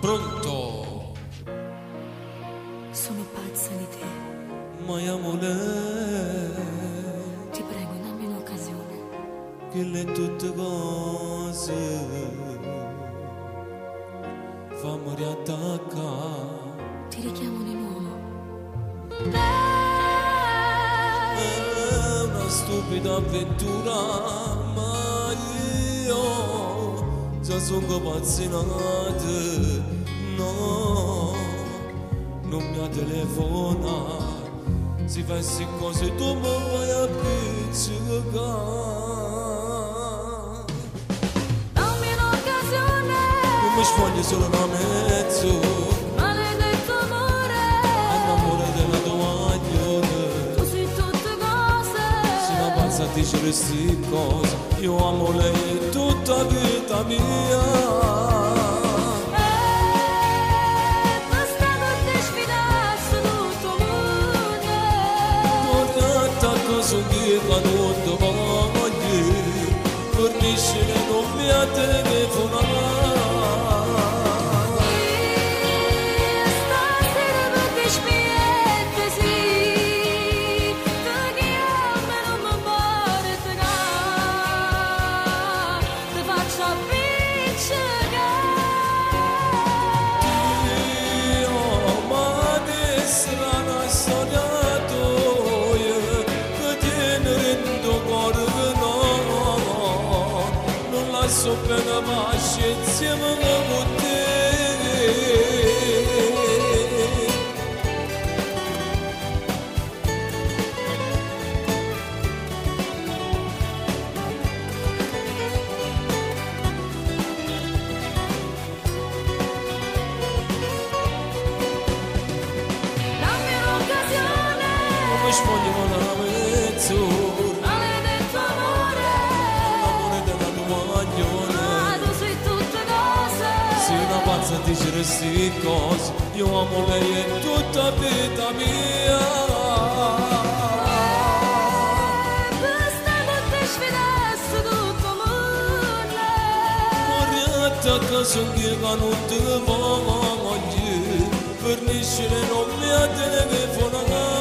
Pronto? Sono pazza di te. My amore, Ti prego, dammi un'occasione. che le tutte cose fammi riattaccare. Ti richiamo di nuovo. È una stupida avventura, ma io già sono pazzinato. No, non mi telefona. Si fa queste cose tu mi vai a pizzicare. Dammi un'occasione. Non mi spogli solo una mezzo. Maledetto amore. Amore della tua aglione. Tu sei tutte cose. Sei una pazza a dire queste cose. Io amo lei e tutta vita mia. Sono che non ti voglio, fornisci che non mi ha telefonato. Stasera perché spiegate sì, ti chiamo e non mi pare te ti faccio appiccicare. Dio, ma che strana storia. So bene ma insieme con te. Dammi un'occasione. Come spoglio una mezz'ora. A dire queste cose, io amo lei e tutta vita mia. Questa notte sfidasse tutto il mondo. Vorrei attaccare su che non ti voglio, forniscere non mi ha telefonato.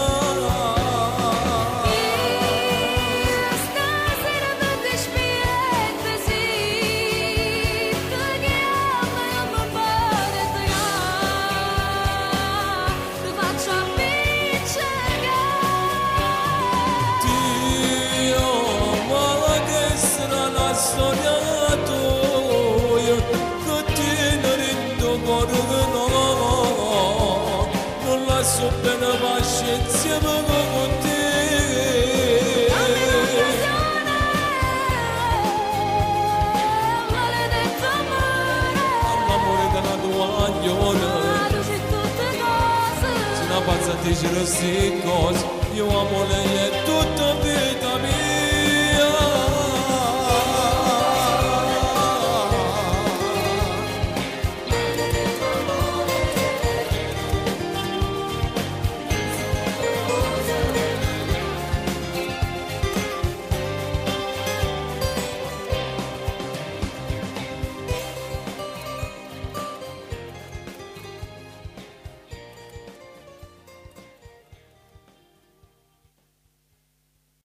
Storia tua, che ti ne rendo conto, no, non la so bene pace insieme con te. Dammi un'occasione, maledetto amore. All'amore della tua aglione. Tu sei tutte cose. Sei una pazza a dire queste cose, io amo lei e tutta vita.